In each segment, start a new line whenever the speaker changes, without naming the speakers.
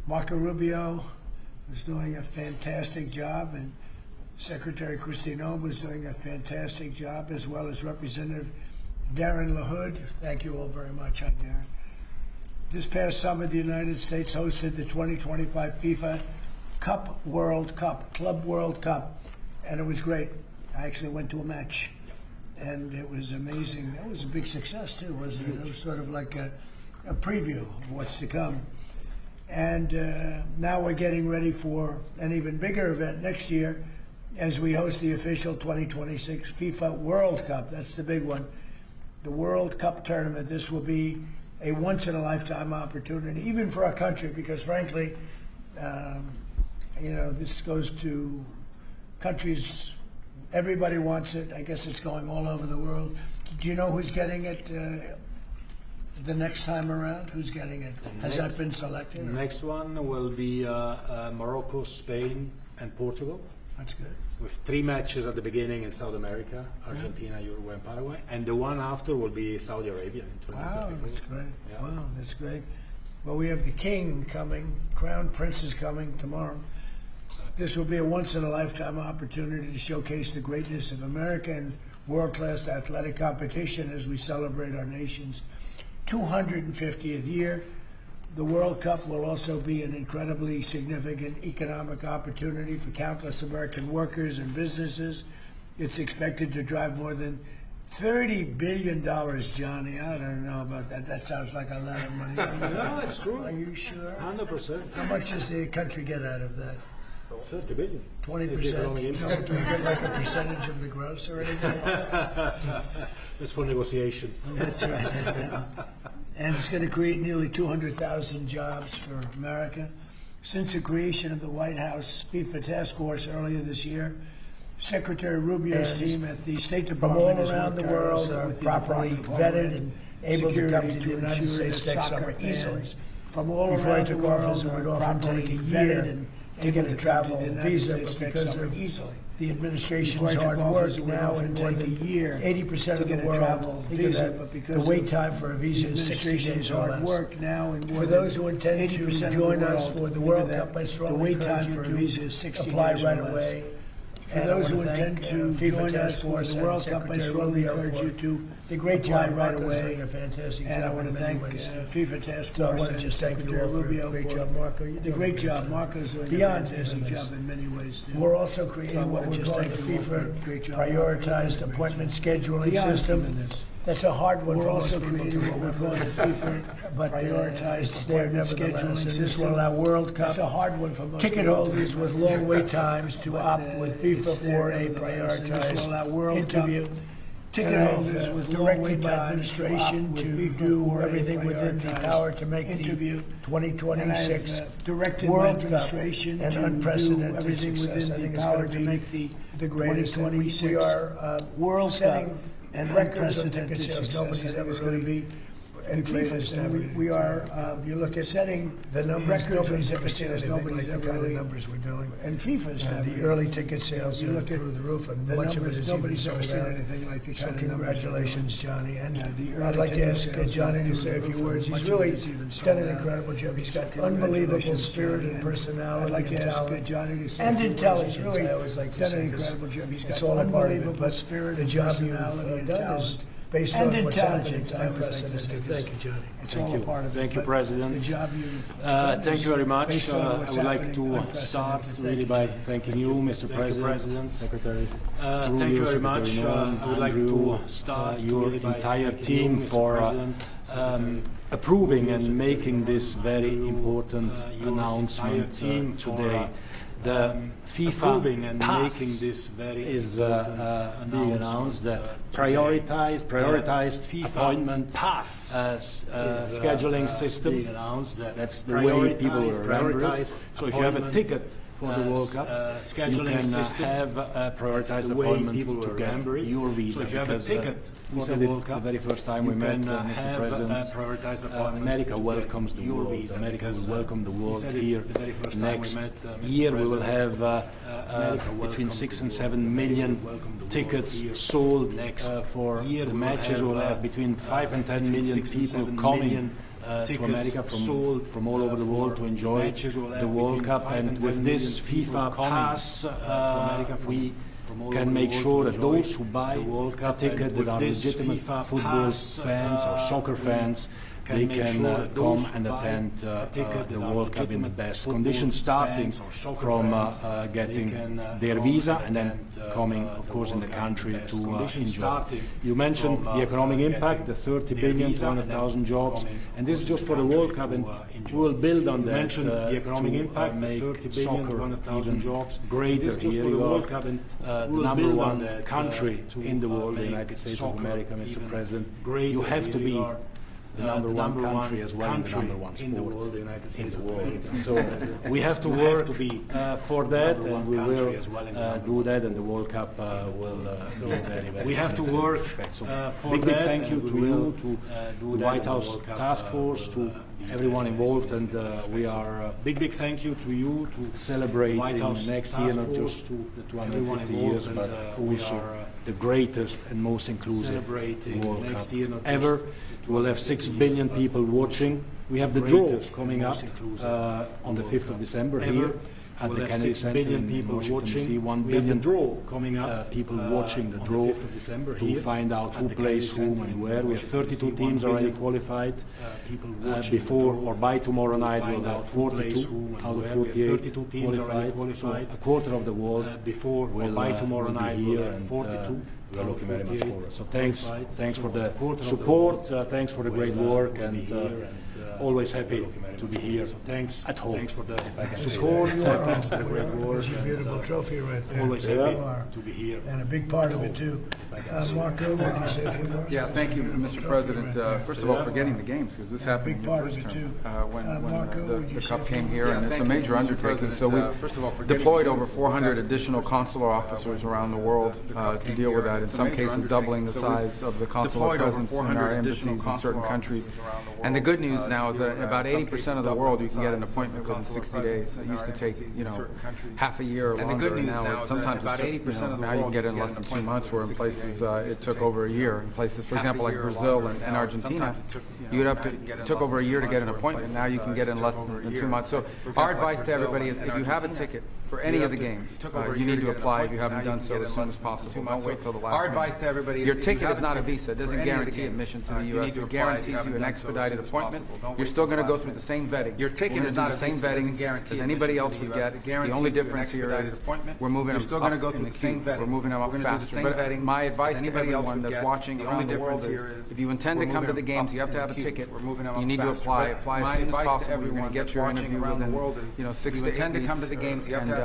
Marco Rubio was doing a fantastic job, and Secretary Christine was doing a fantastic job, as well as Representative Darren LaHood. Thank you all very much. Hi, Darren. This past summer, the United States hosted the 2025 FIFA Club World Cup, and it was great. I actually went to a match, and it was amazing. That was a big success too, wasn't it? It was sort of like a preview of what's to come. And now we're getting ready for an even bigger event next year as we host the official 2026 FIFA World Cup. That's the big one. The World Cup tournament. This will be a once-in-a-lifetime opportunity, even for our country, because frankly, this goes to countries, everybody wants it. I guess it's going all over the world. Do you know who's getting it the next time around? Who's getting it? Has that been selected?
The next one will be Morocco, Spain, and Portugal.
That's good.
With 3 matches at the beginning in South America, Argentina, Uruguay, and Paraguay. And the one after will be Saudi Arabia in 2034.
Wow, that's great.
Yeah.
Wow, that's great. Well, we have the king coming, Crown Prince is coming tomorrow. This will be a once-in-a-lifetime opportunity to showcase the greatness of America and world-class athletic competition as we celebrate our nation's 250th year. The World Cup will also be an incredibly significant economic opportunity for countless American workers and businesses. It's expected to drive more than $30 billion, Johnny. I don't know about that. That sounds like a lot of money.
No, that's true.
Are you sure?
100%.
How much does the country get out of that?
30 billion.
20%? No, do we get like a percentage of the gross or anything?
That's for negotiation.
That's right. And it's going to create nearly 200,000 jobs for America. Since the creation of the White House FIFA Task Force earlier this year, Secretary Rubio's team at the State Department
all around the world are properly vetted and able to come to the United States next summer easily.
From all
Before I
around the
took office,
world,
it would
are
often
properly
take a
vetted
year
and
to
able
get
to
the
come
travel
to the
and
United
visa,
States
but
next
because
summer
of
easily.
the administration's
Before I took
hard
office,
work
it would
now,
often
and more
take
than
a year
80%
to
of the
get a
world
travel
think
visa,
that
but because
the wait
of
time for a visa is 60
administration's
days or
hard
less.
work now, and more
For
than
those who intend to
80% of the
join us
world,
for the
think
World
of that,
Cup, I
the
strongly
wait
encourage
time
you
for a
to
visa is 60
apply
days
right
or less.
away.
For
And
those
I
who
wanna
intend
thank,
to
FIFA
join
Task
us for
Force
the
and
World Cup, I
Secretary
strongly
Rubio
encourage
for
you to
the great
apply
job.
right
Marco's
away.
doing a fantastic
And I
job
want
in
to
many
thank
ways.
FIFA Task
So I
Force
want to
and
just thank you
Secretary
all for a
Rubio
great
for
job, Marco. You're
the
doing a
great
great
job.
job.
Marco's doing
Beyond
a fantastic
business.
job in many ways. too.
We're also
So I
creating what
wanna
we're
just
calling the
thank you all for a
FIFA
great job.
prioritized
Great
appointment
job.
scheduling
Beyond
system.
even this.
That's a hard one
We're
for
also
most people
creating
to
what we're calling the
implement.
FIFA
But
prioritized
it's there
appointment
nevertheless,
scheduling
and this
system.
will allow World
It's
Cup
a hard one for most
ticket
people to
holders with
implement.
long wait times to
But,
opt with FIFA
it's there
for a
nevertheless, and this will allow
prioritized
World
interview.
Cup ticket
And I've,
holders with long
directed
wait
my
times
administration
to
to
opt with
do
FIFA for a
everything within the
prioritized
power to make
interview.
the
And I've
2026
directed my
World Cup
administration
an
to do
unprecedented
everything
success. I
within
think
the
it's
power
going
to
to be
make the
greatest. And we
2026
are
World
setting
Cup and
records of
unprecedented
ticket sales.
success.
Nobody's
I think
ever
it's going to
really
be
and
greatest. And we are
you look at
setting
the numbers.
records of
Nobody's ever
ticket
seen
sales.
anything like
Nobody's
the
ever
kind of
really,
numbers we're doing.
and FIFA's
And
having
the early ticket sales
You
are
look at
through the roof, and
the
much of it
numbers.
is even
Nobody's ever
sold
seen
out.
anything like the
So
kind of numbers we're doing.
congratulations, Johnny. And
the
I'd
early
like to
ticket
ask
sales
Johnny
are
to
through
say
the
a few
roof,
words.
and
He's
much of
really
it is even sold
done an
out.
incredible job. He's got
So
unbelievable
congratulations,
spirit
Johnny.
and
I'd
personality
like to
and
ask
talent.
Johnny to say
And
a few words.
intelligence,
He's really
I always like to
done
say
an
this.
incredible job. He's
It's
got
all a part of it,
unbelievable
but
spirit
the
and
job
personality
you've
and
done is
talent.
based
And
on what's happening.
intelligence.
It's
I always like to
unprecedented.
say this.
Thank you, Johnny.
It's
Thank
all
you.
a part of it.
Thank you,
but
President.
The job you've done
Thank
is
you very much.
based on
I
what's
would like
happening,
to
unprecedented.
start
Thank
really
you,
by
Johnny.
thanking you, Mr. President, Secretary. Thank
Rubio,
you very much.
Secretary Nolan,
I would like
Andrew,
to start
your
really by
entire
thanking
team
you, Mr.
for
President,
approving and making this very important
your
announcement
entire team for,
today. The
approving
FIFA
and
Pass
making this very
is
important
being announced. The
today.
prioritized
FIFA
appointment
Pass
scheduling system.
being announced.
That's the way people will remember it.
prioritized
So if you have a
appointment,
ticket for the World Cup, you
scheduling
can
system.
have a prioritized
That's the way
appointment
people
to
will
get
remember it.
your visa.
So if you have a
because,
ticket
we
for
said
the
it
World
the
Cup,
very first time we
you
met,
can
Mr.
have
President.
a prioritized appointment
America
to
welcomes
get
the
your
world.
visa,
America
because,
will welcome the world
said it
here.
the very first time we
Next
met, Mr.
year we will
President.
have between
welcomes
6
the
and
world.
7 million
Welcome the world
tickets
here.
sold
Next
for
year
the
we will
matches.
have,
We'll have between 5 and 10
between
million
6 and
people
7
coming
million,
to America from all over the world to enjoy the World Cup. And with this FIFA Pass, we can make sure that those who buy a ticket that are legitimate football fans or soccer fans, they can come and attend the World Cup in the best conditions, starting from getting their visa and then coming, of course, in the country to enjoy. You mentioned the economic impact, the 30 billion, 200,000 jobs, and this is just for the World Cup, and we will build on that to make soccer even greater. Here you are, the number one country in the world, the United States of America, Mr. President. You have to be the number one country as well, and the number one sport in the world. So we have to work for that, and we will do that, and the World Cup will be very, very. We have to work for big thank you to you, to the White House Task Force, to everyone involved, and we are big thank you to you to celebrate next year not just the 250 years, but also the greatest and most inclusive World Cup ever. We'll have 6 billion people watching. We have the draw coming up on the 5th of December here at the Kennedy Center in Washington, D.C. 1 billion people watching the draw to find out who plays whom and where. We have 32 teams already qualified. Before or by tomorrow night, we'll have 42 out of 48 qualified. So a quarter of the world will be here, and we are looking very much forward. So thanks for the support, thanks for the great work, and always happy to be here at home. Thanks for the support, thanks for the great work.
It's a beautiful trophy right there.
Always happy to be here.
And a big part of it too. Marco, what do you say a few words?
Yeah, thank you, Mr. President. First of all, for getting the games, because this happened in your first term when the Cup came here, and it's a major undertaking. So we've deployed over 400 additional consular officers around the world to deal with that, in some cases doubling the size of the consular presence in our embassies in certain countries. And the good news now is that about 80% of the world you can get an appointment within 60 days. It used to take, half a year or longer. Now sometimes it took, now you can get it in less than 2 months, where in places it took over a year. In places, for example, like Brazil and Argentina, it took over a year to get an appointment. Now you can get in less than 2 months. So our advice to everybody is, if you have a ticket for any of the games, you need to apply if you haven't done so as soon as possible. Don't wait till the last minute. Our advice to everybody is, your ticket is not a visa. It doesn't guarantee admission to the U.S. It guarantees you an expedited appointment. You're still going to go through the same vetting. Your ticket is not the same vetting as anybody else would get. The only difference here is we're moving them still going to go through the same vetting. We're moving them up faster. But my advice to everyone that's watching around the world is, if you intend to come to the games, you have to have a ticket. You need to apply as soon as possible. You're going to get your interview within 6 to 8 weeks.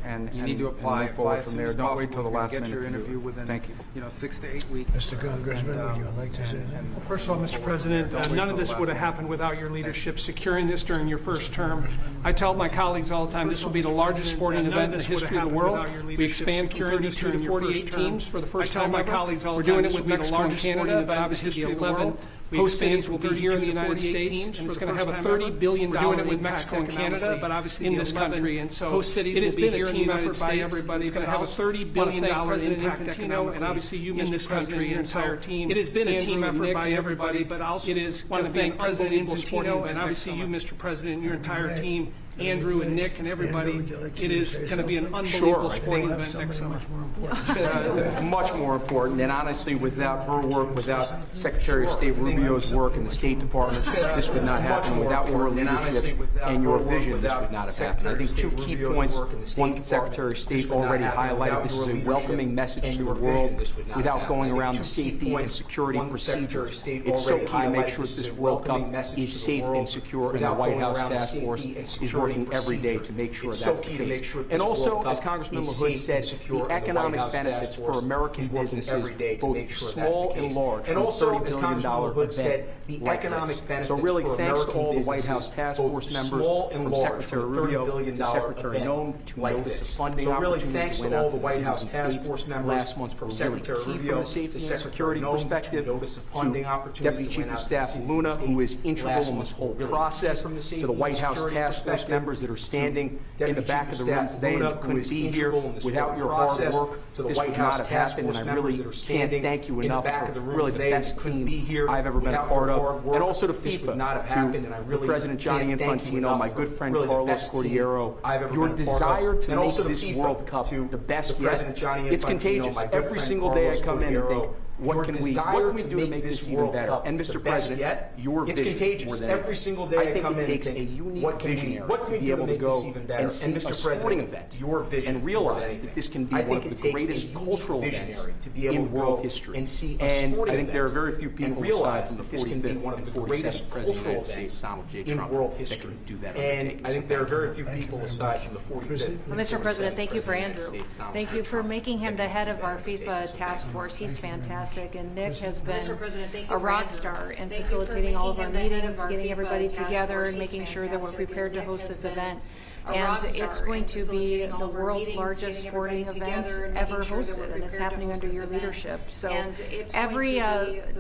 And you need to apply forward from there. Don't wait till the last minute to do it. Thank you. 6 to 8 weeks.
Mr. Congressman, would you like to say?
Well, first of all, Mr. President, none of this would have happened without your leadership securing this during your first term. I tell my colleagues all the time, this will be the largest sporting event in the history of the world. We expand from 32 to 48 teams for the first time ever. We're doing it with Mexico and Canada, but obviously the 11 host cities will be here in the United States, and it's going to have a $30 billion impact in Canada, but obviously in this country. And so host cities it has been a team effort by everybody. It's going to have a $30 billion impact and obviously you, in this country, and your entire team. It has been a team effort by everybody, but also it is want to thank President Infantino and obviously you, Mr. President, and your entire team. Andrew and Nick and everybody, it is going to be an unbelievable sporting event next summer.
Much more important, and honestly, without her work, without Secretary of State Rubio's work in the State Department, this would not happen. Without your leadership and your vision, this would not have happened. I think 2 key points. One, Secretary of State already highlighted. This is a welcoming message to the world without going around the safety and security procedures. It's so key to make sure that this World Cup is safe and secure, and the White House Task Force is working every day to make sure that's the case. And also, as Congressman LaHood said, the economic benefits for American businesses, both small and large, from a $30 billion event like this. So really, thanks to all the White House Task Force members, from Secretary Rubio to Secretary Noem, to notice the funding opportunities that went out to the cities and states last month were really key from the safety and security perspective, to Deputy Chief of Staff Luna, who is integral in this whole process, to the White House Task Force members that are standing in the back of the room today and couldn't be here. Without your hard work, this would not have happened, and I really can't thank you enough for really the best team I've ever never been a part of, and also to FIFA, to the President Gianni Infantino, my good friend Carlos Cordiero. Your desire to make this World Cup the best yet, it's contagious. Every single day I come in and think, what can we do to make this even better? And Mr. President, your vision more than every single day I think it takes a unique visionary to be able to go and see a sporting event and realize that this can be one of the greatest cultural events in world history. And I think there are very few people aside from the 45th and 47th President of the United States, Donald J. Trump, that can do that. And I think there are very few people aside from the 45th.
Mr. President, thank you for Andrew. Thank you for making him the head of our FIFA task force. He's fantastic. And Nick has been a rock star in facilitating all of our meetings, getting everybody together, and making sure that we're prepared to host this event. And it's going to be the world's largest sporting event ever hosted, and it's happening under your leadership. So every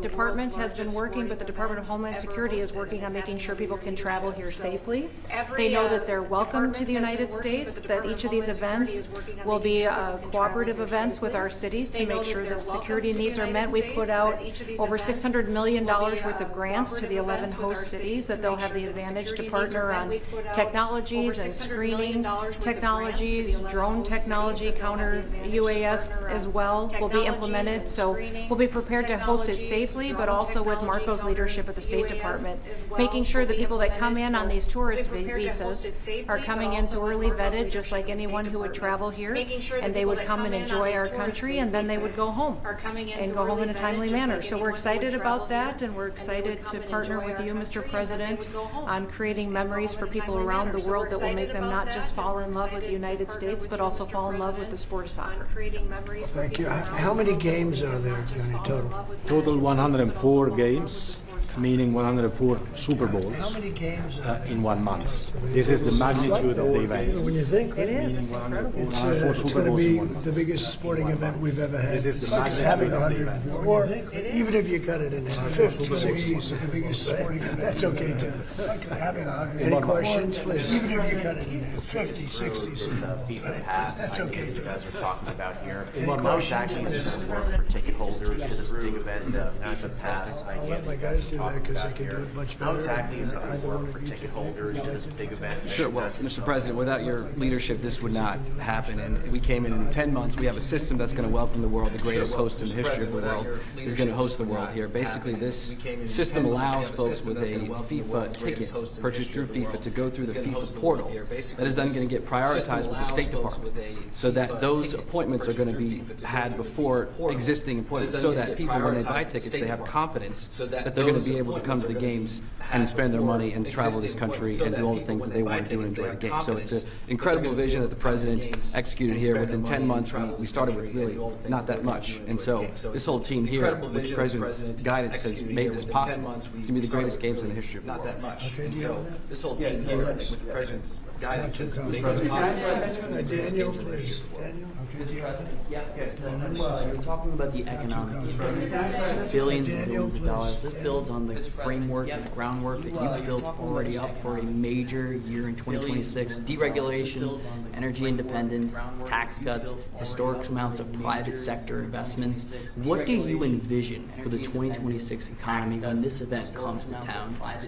department has been working, but the Department of Homeland Security is working on making sure people can travel here safely. They know that they're welcome to the United States, that each of these events will be cooperative events with our cities to make sure that security needs are met. We put out over $600 million worth of grants to the 11 host cities that they'll have the advantage to partner on technologies and screening technologies, drone technology, counter UAS as well will be implemented. So we'll be prepared to host it safely, but also with Marco's leadership at the State Department, making sure that people that come in on these tourist visas are coming in thoroughly vetted, just like anyone who would travel here, and they would come and enjoy our country, and then they would go home and go home in a timely manner. So we're excited about that, and we're excited to partner with you, Mr. President, on creating memories for people around the world that will make them not just fall in love with the United States, but also fall in love with the sport of soccer.
Thank you. How many games are there in total?
Total 104 games, meaning 104 Super Bowls.
How many games
in 1 month. This is the magnitude of the event.
When you think,
It is. It's incredible.
it's going to be the biggest sporting event we've ever had.
This is the
It's like
magnitude
having
of the
104, or even if you cut it in 50, 60, the biggest sporting event. That's okay too. It's like having 100. Any questions, please? Even if you cut it in 50, 60.
FIFA Pass.
That's
I know
okay
you
too.
guys are talking about here.
Any
How exactly is it going to work for ticket holders to this big event, the FIFA Pass
I'll let my guys do that because they can do it much better.
How exactly is it going to work for ticket holders to this big event?
Sure. Well, Mr. President, without your leadership, this would not happen. And we came in 10 months. We have a system that's going to welcome the world. The greatest host in the history of the world is going to host the world here. Basically, this system allows folks with a FIFA ticket purchased through FIFA to go through the FIFA portal. That is then going to get prioritized with the State Department, so that those appointments are going to be had before existing appointments, so that people, when they buy tickets, they have confidence that they're going to be able to come to the games and spend their money and travel this country and do all the things that they want to do and enjoy the game. So it's an incredible vision that the President executed here. Within 10 months, we started with really not that much. And so this whole team here, with the President's guidance, has made this possible. It's going to be the greatest games in the history of the world.
Okay, do you have that?
This whole team here, with the President's guidance, has made this possible.
Daniel, please. Daniel, okay. Do you have that?
Well, you're talking about the economic impact. Billions and billions of dollars. This builds on the framework and the groundwork that you've built already up for a major year in 2026. Deregulation, energy independence, tax cuts, historic amounts of private sector investments. What do you envision for the 2026 economy when this event comes to town? What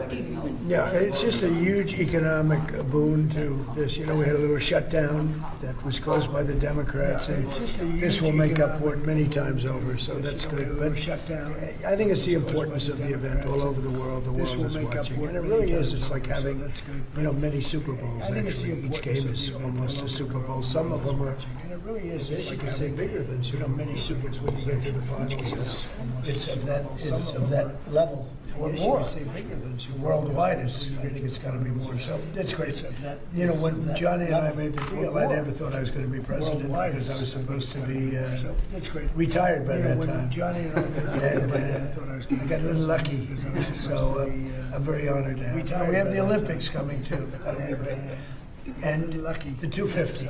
do you envision?
Yeah, it's just a huge economic boon to this. You know, we had a little shutdown that was caused by the Democrats, and this will make up for it many times over, so that's good. But I think it's the importance of the event all over the world. The world is watching, and it really is. It's like having, you know, many Super Bowls. Actually, each game is almost a Super Bowl. Some of them are, and it really is. It's like having bigger than many Super Bowls when you get to the finals. It's of that level. Or more. Worldwide, I think it's got to be more. So that's great. You know, when Johnny and I made the deal, I never thought I was going to be president because I was supposed to be retired by that time. Johnny and I made the deal, I got a little lucky. So I'm very honored to have it. We have the Olympics coming too. That'll be great. And the 250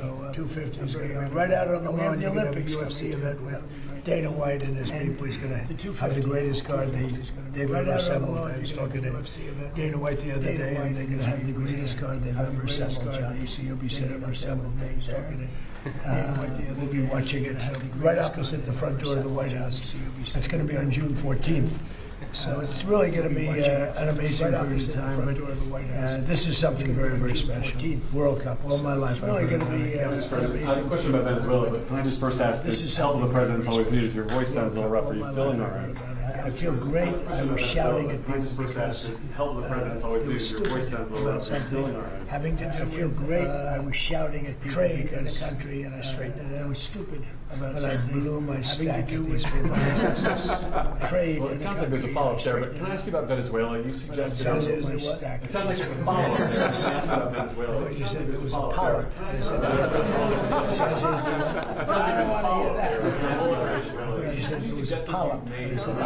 is going to be right out on the lawn. You have a UFC event with
Dana White and his people. He's going to have the greatest card they've ever assembled. I was talking to Dana White the other day, and they're going to have the greatest card they've ever assembled, Johnny. So you'll be sitting up there with me there. We'll be watching it right opposite the front door of the White House. It's going to be on June 14th. So it's really going to be an amazing period of time. But this is something very, very special. World Cup. All my life, I've really going to be.
I have a question about Venezuela, but can I just first ask, the help of the president's always needed. Your voice sounds a little rough. Are you feeling all right?
I feel great. I was shouting at people because
help of the president's always needed. Your voice sounds a little rough. Are you feeling all right?
Having to do, I feel great. I was shouting at people trade in the country, and I straightened it. I was stupid, but I blew my stack at these people. Trade.
Well, it sounds like there's a follow-up there, but can I ask you about Venezuela? You suggested it sounds like there's a follow-up there. Can I ask you about Venezuela?
You said there was a polyp. I said, I don't want to hear that. You said there was a polyp. I said,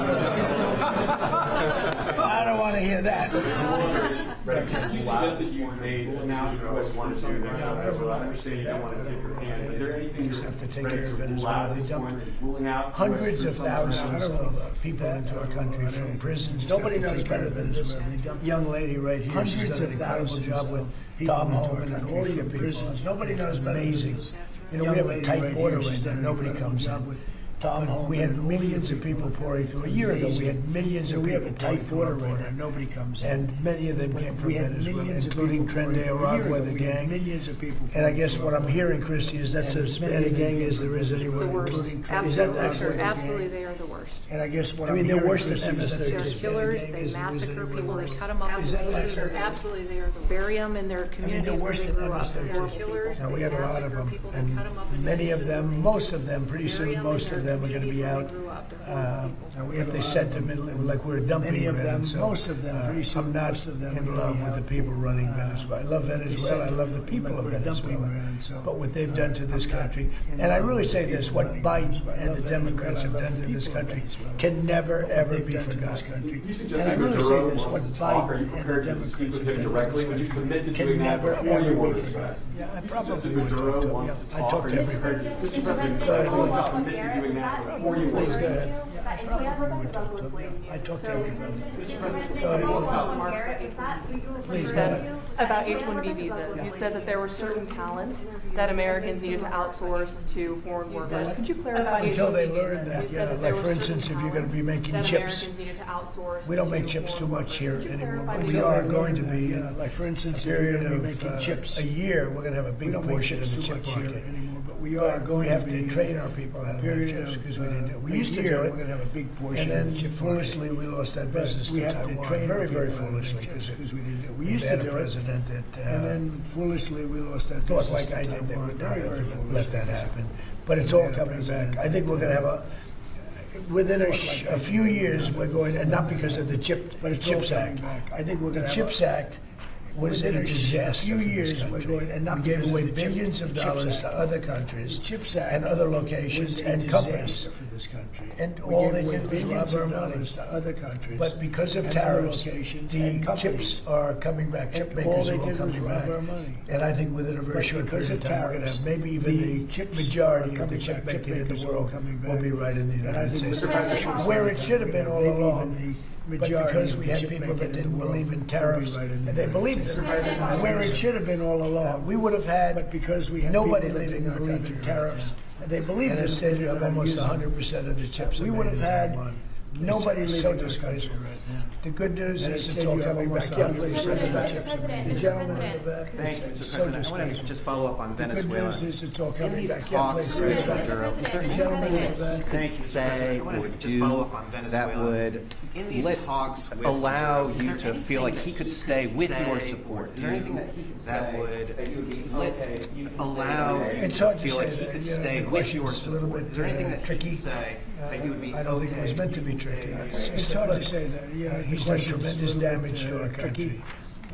I don't want to hear that.
You suggested you made a decision you always wanted to do there. I understand you don't want to tip your hand. Is there anything you
just have to take care of Venezuela? They dumped hundreds of thousands of people into our country from prisons. Nobody knows better than this young lady right here. She's done an incredible job with Tom Homan and all your prisons. Nobody knows better. Amazing. You know, we have a tight border right now. Nobody comes in. Tom Homan. We had millions of people pouring through. A year ago, we had millions of people pouring through our border. Nobody comes in. And many of them came from Venezuela, including Tren de Aragua, the gang. Millions of people. And I guess what I'm hearing, Christy, is that's as bad a gang as there is anywhere.
The worst. Absolutely, they are the worst.
And I guess what I mean, they're worse than MS-13.
They're killers. They massacre people. They cut them up in pieces. Absolutely, they are the bury them in their communities where they grew up. They're killers.
Now, we had a lot of them, and many of them, most of them, pretty soon, most of them are going to be out. They sent them in like we're dumping ground. So most of them, pretty soon, I'm not in love with the people running Venezuela. I love Venezuela. I love the people of Venezuela. But what they've done to this country, and I really say this: what Biden and the Democrats have done to this country can never ever be forgotten.
You
And I really say this: what
Are you
Biden and the
prepared to
Democrats
speak with
have
him
done
directly?
to
Would
this
you commit to
country can
doing that
never
before
ever
you
be
order
forgotten. Yeah, I probably
Mr.
would talk to him.
Maduro
Yeah,
wants to
I
talk.
talk
Are
to
you
everybody.
prepared to commit to doing that before you
Please go
order?
ahead. I probably would talk to him. I talk to everybody.
You said about H-1B visas. You said that there were certain talents that Americans needed to outsource to foreign workers. Could you clarify?
Until they learn that, yeah. Like for instance, if you're going to be making chips, we don't make chips too much here anymore, but we are going to be. Like for instance, a period of a year, we're going to have a big portion of the chip market. We are going. We have to train our people how to make chips because we didn't do it. We used to do it. We're going to have a big portion. And then foolishly, we lost that business to Taiwan. Very, very foolishly because we didn't do it. We used to do it. President that. And then foolishly, we lost that. Thought like I did, they would not ever let that happen. But it's all coming back. I think we're going to have a. Within a few years, we're going, and not because of the CHIPS Act. I think we're going to. The CHIPS Act was a disaster. A few years we're going, and we gave away billions of dollars to other countries and other locations and companies for this country. And all they did was rob our money to other countries. But because of tariffs, the chips are coming back. Chip makers are all coming back. And I think within a very short period of time, we're going to have maybe even the majority of the chip making in the world will be right in the United States, where it should have been all along. But because we had people that didn't believe in tariffs, and they believed it, where it should have been all along, we would have had. But because we had nobody that didn't believe in tariffs, they believed it. Instead, you have almost 100% of the chips. We would have had nobody. So disgraceful right now. The good news is it's all coming back. The gentleman in the back.
Thank you, Mr. President. I want to just follow up on Venezuela.
The good news is it's all coming back.
Talks with Maduro, is there anything that you could say or do that would allow you to feel like he could stay with your support? Is there anything that would allow you to feel like he could stay with your support? Is there anything that tricky?
I don't think it was meant to be tricky. It's hard to say that. Yeah, he's done tremendous damage to our country,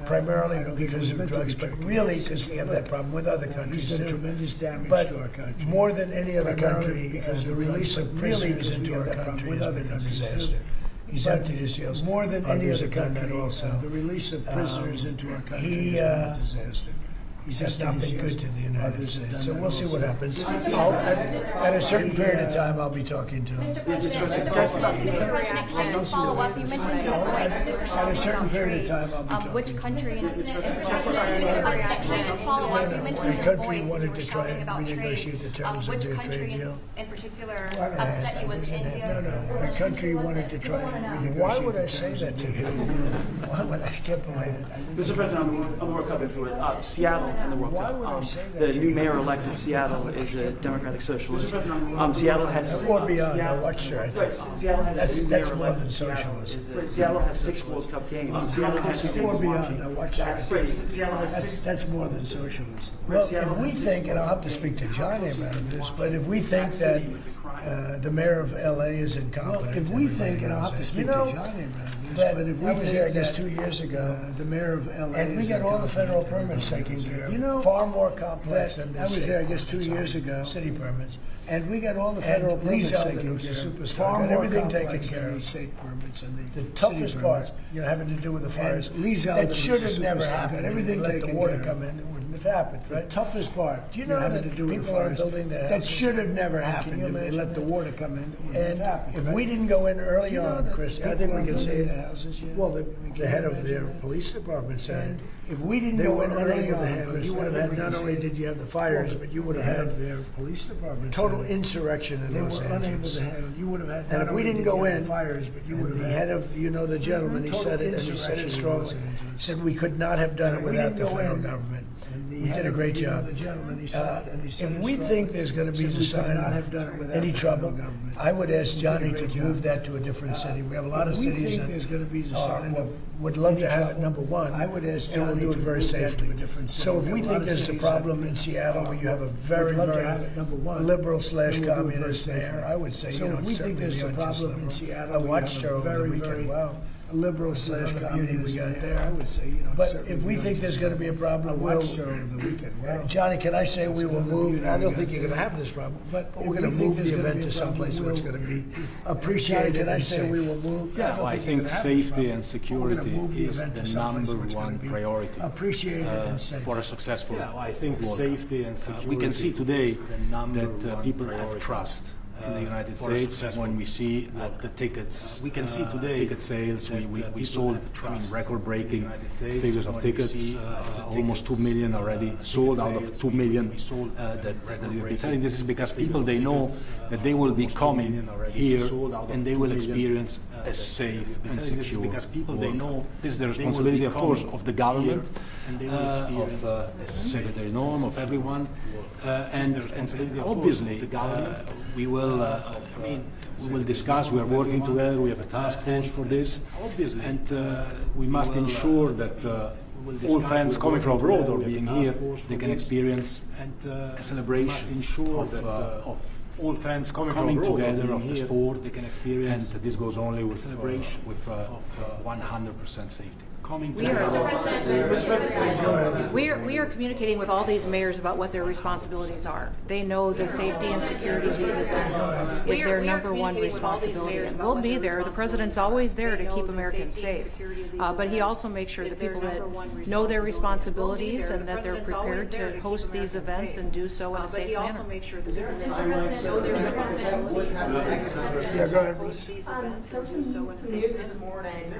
primarily because of drugs, but really because we have that problem with other countries too. Tremendous damage to our country. More than any other country, because the release of prisoners into our country has been a disaster. He's emptied his jails. More than any other country, also. The release of prisoners into our country has been a disaster. has not been good to the United States. So we'll see what happens. At a certain period of time, I'll be talking to him.
Mr. President, can I follow up? You mentioned your voice.
At a certain period of time, I'll be talking.
Which country in particular? Can I follow up? You mentioned
The country wanted to try and renegotiate the terms of their trade deal.
In particular, upset you with India?
No, the country wanted to try and renegotiate.
Why would I say that to you? Why would I can't believe it?
Mr. President, I'm more coming to it. Seattle and the World
Why
Cup.
would I say that
The
to
new
you?
mayor-elect of Seattle is a Democratic Socialist. Seattle has...
Or beyond, I watched her.
Seattle has
That's more than socialism.
Seattle has 6 World Cup games. Seattle has
Or beyond, I watched her. That's more than socialism.
Well, if we think, and I'll have to speak to Johnny about this, but if we think that the mayor of LA is incompetent,
If we think, and I'll have to speak to Johnny about this, but if we
I was there, I guess,
that,
2 years ago,
the mayor of LA,
and we got all the federal permits taken care of. Far more complex than the
I was
state
there, I guess, 2
permits
years
are.
ago,
City permits.
and we got all the federal
And Lee
permits
Zeldin,
taken
who's a
care of.
superstar,
Far
got
more
everything taken
complex
care
than
of.
the state permits and
The
city
toughest part,
permits.
having to do with the fires,
Lee Zeldin
that
was
should
a
have never
superstar,
happened.
got everything
Let the
taken
water
care of.
come in, it wouldn't have happened,
The
right?
toughest part,
Do you know
having
that
to do with
people are
fires,
building their
that
houses?
should have never
Can
happened
you
if they
imagine
let the
that?
water come in. It wouldn't
And
have happened,
if
right?
we didn't go in early
You know
on,
that
Chris, I
people
think we
aren't
could say,
building their houses yet?
well,
I mean,
the
can
head
you
of their
imagine?
police department said,
If we didn't
they
go
were
in
unable
early
to
on,
handle it.
Chris,
You would have had, not
everybody
only
said-
did you have the fires, but you would have had
their police department
total
said
insurrection in
they
Los
were unable
Angeles.
to handle. You would have had.
And
not
if we
only
didn't
did
go
you have
in,
fires, but you would
and
have
the
had
head of, the gentleman, he
total
said it, and he said it
insurrection in
strongly,
Los Angeles.
said we could not have done it
And we
without the
didn't go
federal
in,
government.
and the
We did
head
a
of
great
the
job.
gentleman, he said it, and he said
If
it
we
strongly.
think there's going to be
Said
the
we could
sign
not have
of
done it without
any
the
trouble,
federal government.
I would ask
Did a
Johnny
great
to
job.
move that to a different city. We have a lot of
If we
cities
think
that
there's going to be the sign of
would love to
any
have it
trouble,
number one,
I would ask
and we'll
Johnny
do it
to
very
move that to
safely.
a different city.
So if
We
we
have a lot
think
of
there's a
cities
problem in Seattle where you have a very,
would love to
very
have it number one.
liberal
And we'll do it very
/communist
safely.
mayor, I would say,
So
you know,
if we think
certainly
there's a
beyond just
problem in
liberal.
Seattle,
I
we
watched
have
her
a
over the
very,
weekend.
very
Wow.
liberal
That's another beauty we
/communist
got
mayor.
there.
I would say,
But
certainly
if we
beyond
think there's going to be a problem,
I
we'll.
watched her over the weekend. Wow.
Johnny, can I say we will
another
move?
beauty
I
we
don't
got
think you're
there.
going to have this problem, but
But
we're
if
going to
we think
move the
there's gonna
event
be
to
a
someplace
problem,
where it's going to be
Johnny,
appreciated
can I
and
say we
safe.
will move?
Yeah, well, I think safety and security is
event to
the
someplace
number
where it's gonna
one
be
priority
appreciated and safe.
for a successful
Yeah, well, I think
World
safety
Cup.
and security
We can see today
is the number
that
one
people have
priority,
trust in the United
for a
States
successful
when we see the tickets.
We can see today
ticket sales.
that,
We
people
sold
have trust
record-breaking
in the United States
figures of
when we
tickets.
see,
Almost 2 million already sold out of 2 million that we've been selling. This is because people, they know that they will be coming here and they will experience a safe and secure World Cup. This is the responsibility, of course, of the government, of Secretary Norm, of everyone, and obviously we will. We will discuss. We are working together. We have a task force for this, and we must ensure that all fans coming from abroad or being here, they can experience a celebration of all fans coming together of the sport, they can experience, and this goes only with 100% safety.
We are communicating with all these mayors about what their responsibilities are. They know the safety and security of these events is their number one responsibility. And we'll be there. The president's always there to keep Americans safe. But he also makes sure that people that know their responsibilities and that they're prepared to host these events and do so in a safe manner.
Yeah, go ahead.
There was some news this morning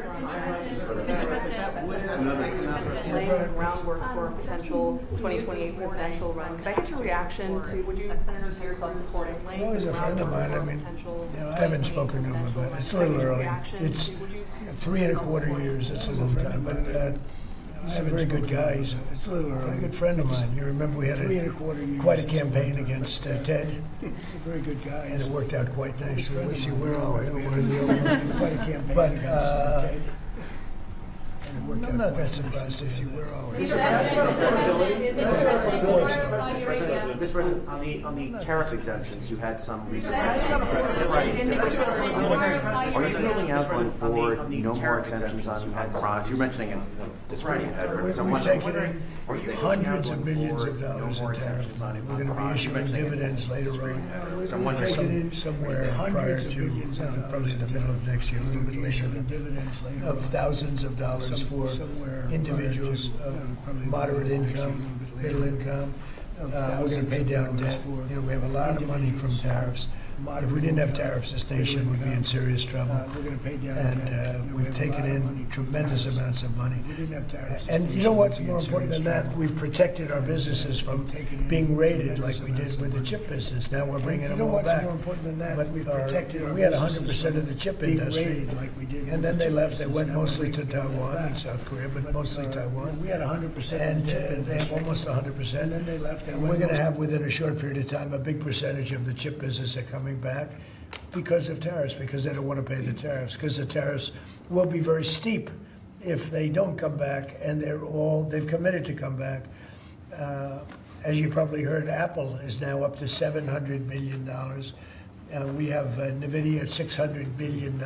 laying groundwork for a potential 2028 presidential run. Could I get your reaction to, would you see yourself supporting?
Well, he's a friend of mine. I mean, I haven't spoken to him about it. It's a little early. It's 3¼ years. It's a long time, but he's a very good guy. He's a very good friend of mine. You remember we had quite a campaign against Ted.
Very good guy.
And it worked out quite nicely. We'll see where are we? We're in the old
Quite a campaign.
But I'm not that surprised to see where are we.
Mr. President, on the tariff exemptions, you had some recently. Are you ruling out going forward no more exemptions on products? You're mentioning it just right.
We've taken in hundreds of millions of dollars in tariff money. We're going to be issuing dividends later on, somewhere prior to probably the middle of next year, a little bit later than of thousands of dollars for for individuals of moderate income, middle income. We're going to pay down debt. You know, we have a lot of money from tariffs. If we didn't have tariffs, this nation would be in serious trouble. And we've taken in tremendous amounts of money. And you know what's more important than that? We've protected our businesses from being raided like we did with the chip business. Now we're bringing them all back. But we had 100% of the chip industry, and then they left. They went mostly to Taiwan and South Korea, but mostly Taiwan. We had 100%, and they have almost 100%. And then they left. And we're going to have, within a short period of time, a big percentage of the chip business that coming back because of tariffs, because they don't want to pay the tariffs, because the tariffs will be very steep if they don't come back, and they've committed to come back. As you probably heard, Apple is now up to $700 billion. We have NVIDIA at $600 billion.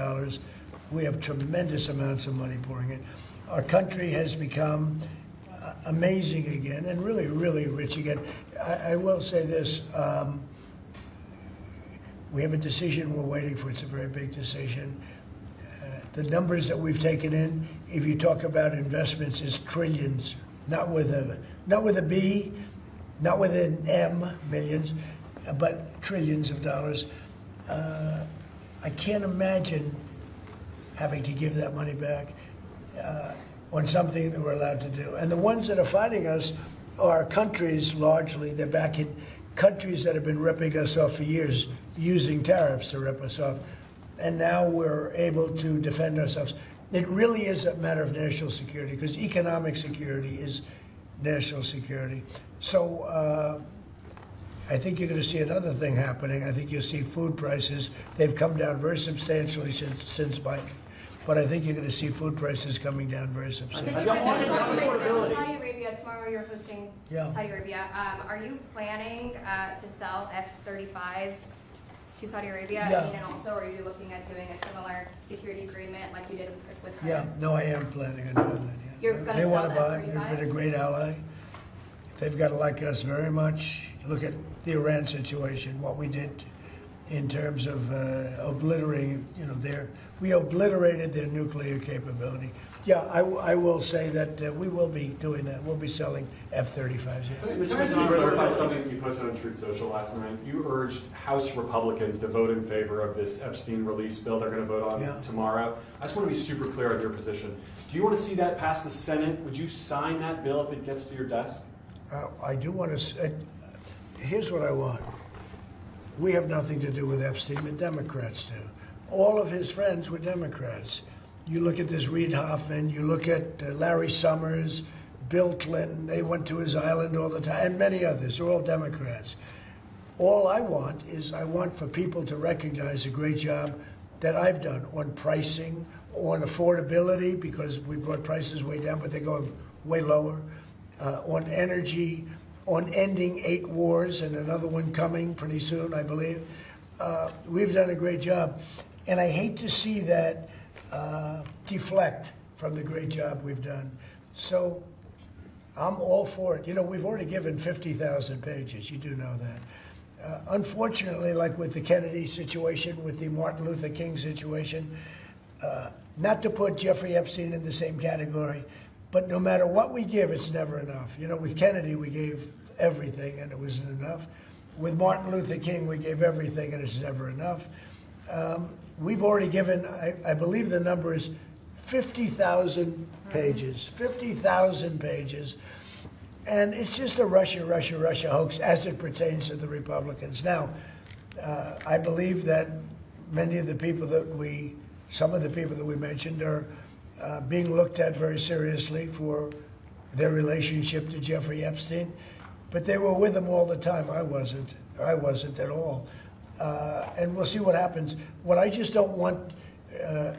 We have tremendous amounts of money pouring in. Our country has become amazing again and really, really rich again. I will say this. We have a decision we're waiting for. It's a very big decision. The numbers that we've taken in, if you talk about investments, is trillions, not with a B, not with an M, millions, but trillions of dollars. I can't imagine having to give that money back on something that we're allowed to do. And the ones that are fighting us are countries, largely. They're back in countries that have been ripping us off for years, using tariffs to rip us off. And now we're able to defend ourselves. It really is a matter of national security, because economic security is national security. So I think you're going to see another thing happening. I think you'll see food prices. They've come down very substantially since Biden. But I think you're going to see food prices coming down very substantially.
Saudi Arabia, tomorrow you're hosting Saudi Arabia. Are you planning to sell F-35s to Saudi Arabia? And also, are you looking at doing a similar security agreement like you did with Qatar?
Yeah, no, I am planning on doing that, yeah.
You're going to
they
sell
want to buy.
F-35s?
They've been a great ally. They've got to like us very much. Look at the Iran situation, what we did in terms of obliterating, we obliterated their nuclear capability. Yeah, I will say that we will be doing that. We'll be selling F-35s. Yeah.
Mr. President, you clarify something you posted on Truth Social last night. You urged House Republicans to vote in favor of this Epstein release bill they're going to vote on tomorrow. I just want to be super clear on your position. Do you want to see that pass the Senate? Would you sign that bill if it gets to your desk?
I do want to. Here's what I want. We have nothing to do with Epstein. The Democrats do. All of his friends were Democrats. You look at this Reid Hoffman, you look at Larry Summers, Bill Clinton, they went to his island all the time, and many others. They're all Democrats. All I want for people to recognize the great job that I've done on pricing, on affordability, because we brought prices way down, but they're going way lower, on energy, on ending 8 wars, and another one coming pretty soon, I believe. We've done a great job. And I hate to see that deflect from the great job we've done. So I'm all for it. We've already given 50,000 pages. You do know that. Unfortunately, like with the Kennedy situation, with the Martin Luther King situation, not to put Jeffrey Epstein in the same category, but no matter what we give, it's never enough. With Kennedy, we gave everything, and it wasn't enough. With Martin Luther King, we gave everything, and it's never enough. We've already given, I believe the number is 50,000 pages, 50,000 pages. And it's just a Russia hoax as it pertains to the Republicans. Now, I believe that some of the people that we mentioned are being looked at very seriously for their relationship to Jeffrey Epstein. But they were with him all the time. I wasn't at all. And we'll see what happens. What I just don't want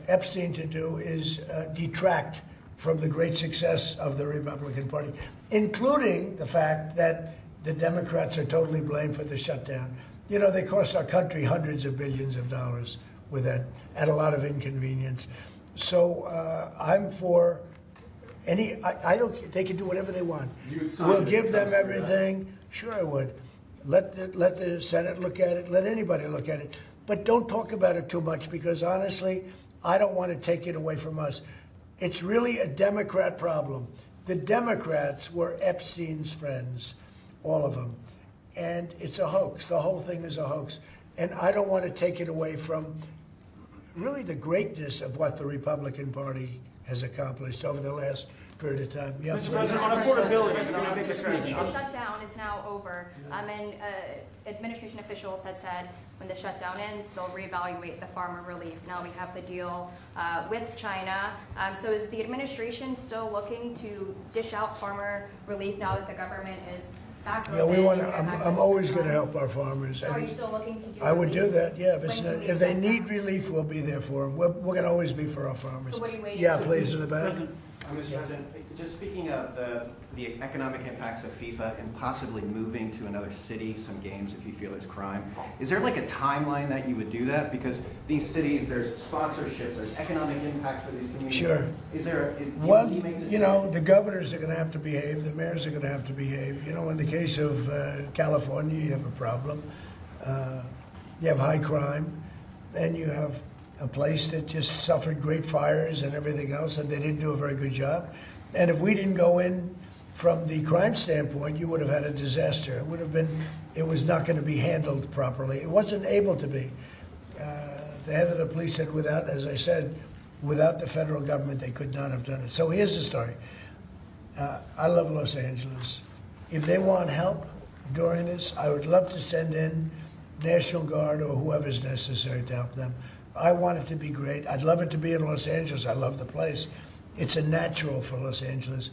Epstein to do is detract from the great success of the Republican Party, including the fact that the Democrats are totally blamed for the shutdown. They cost our country hundreds of billions of dollars with that, at a lot of inconvenience. So I'm for I don't. They can do whatever they want. We'll give them everything. Sure, I would. Let the Senate look at it. Let anybody look at it. But don't talk about it too much, because honestly, I don't want to take it away from us.
It's really a Democrat problem. The Democrats were Epstein's friends, all of them. And it's a hoax. The whole thing is a hoax. And I don't want to take it away from really the greatness of what the Republican Party has accomplished over the last period of time. Yeah,
Mr. President, on affordability,
the shutdown is now over, and administration officials had said when the shutdown ends, they'll reevaluate the farmer relief. Now we have the deal with China. So is the administration still looking to dish out farmer relief now that the government is back open?
Yeah, we want to. I'm always going to help our farmers.
So are you still looking to do
I would
relief?
do that. Yeah, if they need relief, we'll be there for them. We're going to always be for our farmers.
So what are you waiting
Yeah,
for?
please, in the back.
Mr. President, just speaking of the economic impacts of FIFA and possibly moving to another city, some games if you feel there's crime, is there like a timeline that you would do that? Because these cities, there's sponsorships, there's economic impacts for these communities.
Sure.
Is there,
Well, you know, the governors are going to have to behave. The mayors are going to have to behave. You know, in the case of California, you have a problem. You have high crime, and you have a place that just suffered great fires and everything else, and they didn't do a very good job. And if we didn't go in from the crime standpoint, you would have had a disaster. It would have been, it was not going to be handled properly. It wasn't able to be. The head of the police said without, as I said, without the federal government, they could not have done it. So here's the story. I love Los Angeles. If they want help during this, I would love to send in National Guard or whoever's necessary to help them. I want it to be great. I'd love it to be in Los Angeles. I love the place. It's a natural for Los Angeles.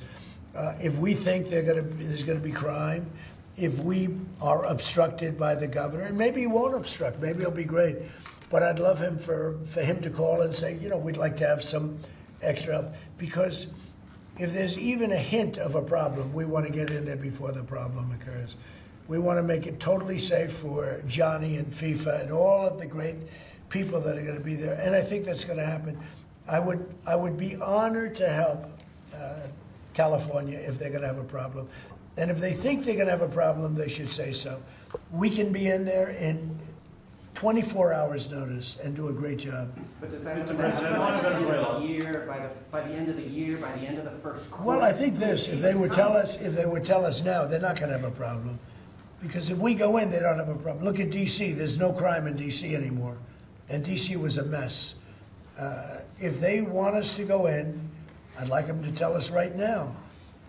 If we think there's going to be crime, if we are obstructed by the governor, and maybe he won't obstruct, maybe it'll be great. But I'd love him for him to call and say, you know, we'd like to have some extra help. Because if there's even a hint of a problem, we want to get in there before the problem occurs. We want to make it totally safe for Johnny and FIFA and all of the great people that are going to be there, and I think that's going to happen. I would be honored to help California if they're going to have a problem, and if they think they're going to have a problem, they should say so. We can be in there in 24 hours notice and do a great job.
But does that mean by the year, by the end of the year, by the end of the first quarter?
Well, I think this: if they would tell us now, they're not going to have a problem, because if we go in, they don't have a problem. Look at D.C. There's no crime in D.C. anymore. And D.C. was a mess. If they want us to go in, I'd like them to tell us right now.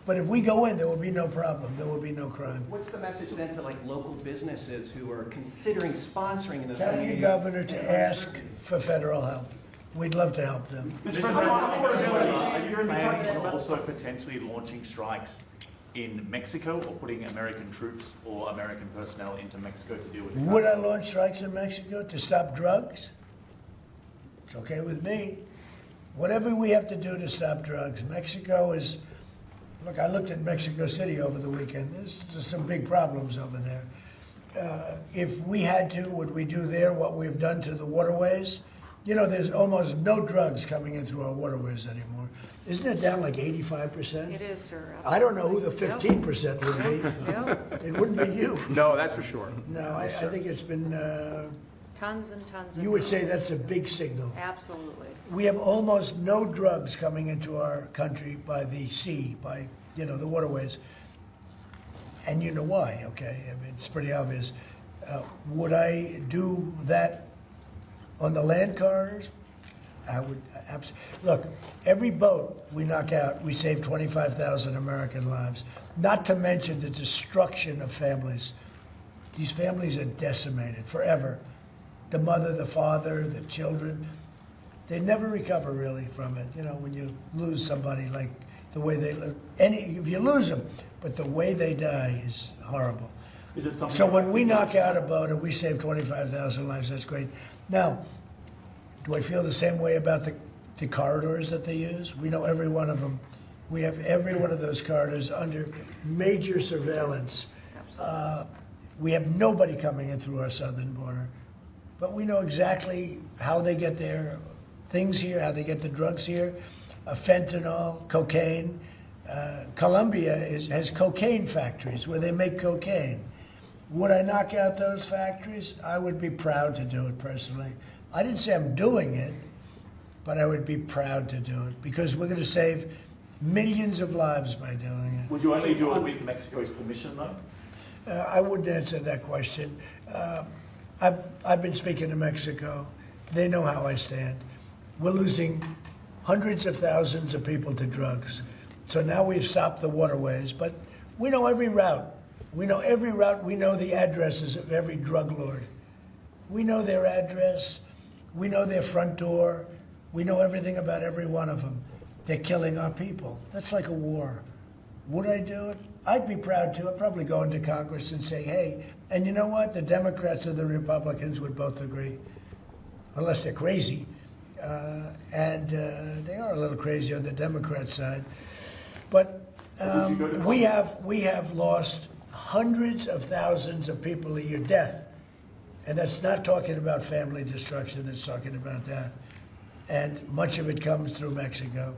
But if we go in, there will be no problem. There will be no crime.
What's the message then to like local businesses who are considering sponsoring in this
Tell your governor to ask for federal help. We'd love to help them.
Mr. President, are you also potentially launching strikes in Mexico or putting American troops or American personnel into Mexico to deal with it?
Would I launch strikes in Mexico to stop drugs? It's okay with me. Whatever we have to do to stop drugs. Mexico is, look, I looked at Mexico City over the weekend. There's some big problems over there. If we had to, would we do there what we've done to the waterways? You know, there's almost no drugs coming in through our waterways anymore. Isn't it down like 85%?
It is, sir.
I don't know who the 15% would be.
Yep.
It wouldn't be you.
No, that's for sure.
No, I think it's been,
Tons and tons of
you would say
drugs.
that's a big signal.
Absolutely.
We have almost no drugs coming into our country by the sea, by, you know, the waterways. And you know why, okay? I mean, it's pretty obvious. Would I do that on the land corridors? I would absolutely. Look, every boat we knock out, we save 25,000 American lives. Not to mention the destruction of families. These families are decimated forever. The mother, the father, the children. They never recover really from it. You know, when you lose somebody, like the way they live. If you lose them, but the way they die is horrible.
Is it something
So when we knock out a boat and we save 25,000 lives, that's great. Now, do I feel the same way about the corridors that they use? We know every one of them. We have every one of those corridors under major surveillance. We have nobody coming in through our southern border. But we know exactly how they get their things here, how they get the drugs here, fentanyl, cocaine. Colombia has cocaine factories where they make cocaine. Would I knock out those factories? I would be proud to do it personally. I didn't say I'm doing it, but I would be proud to do it because we're going to save millions of lives by doing it.
Would you only do it with Mexico's permission, though?
I wouldn't answer that question. I've been speaking to Mexico. They know how I stand. We're losing hundreds of thousands of people to drugs. So now we've stopped the waterways, but we know every route. We know every route. We know the addresses of every drug lord. We know their address. We know their front door. We know everything about every one of them. They're killing our people. That's like a war. Would I do it? I'd be proud to. I'd probably go into Congress and say, hey, and you know what? The Democrats and the Republicans would both agree, unless they're crazy. And they are a little crazy on the Democrat side. But we have lost hundreds of thousands of people a year, death. And that's not talking about family destruction, that's talking about that. And much of it comes through Mexico.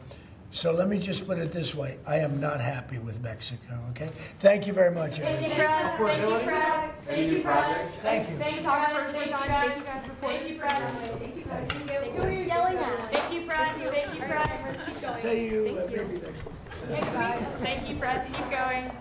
So let me just put it this way. I am not happy with Mexico, okay? Thank you very much, everybody.
Thank you, Press. Thank you, Press.
Any new projects?
Thank you.
Thank you, photographers, one time. Thank you guys for
Thank you, Press. Thank you, Press.
Who are you yelling at?
Thank you, Press. Thank you, Press.
Tell you, maybe next.
Next week. Thank you, Press. Keep going.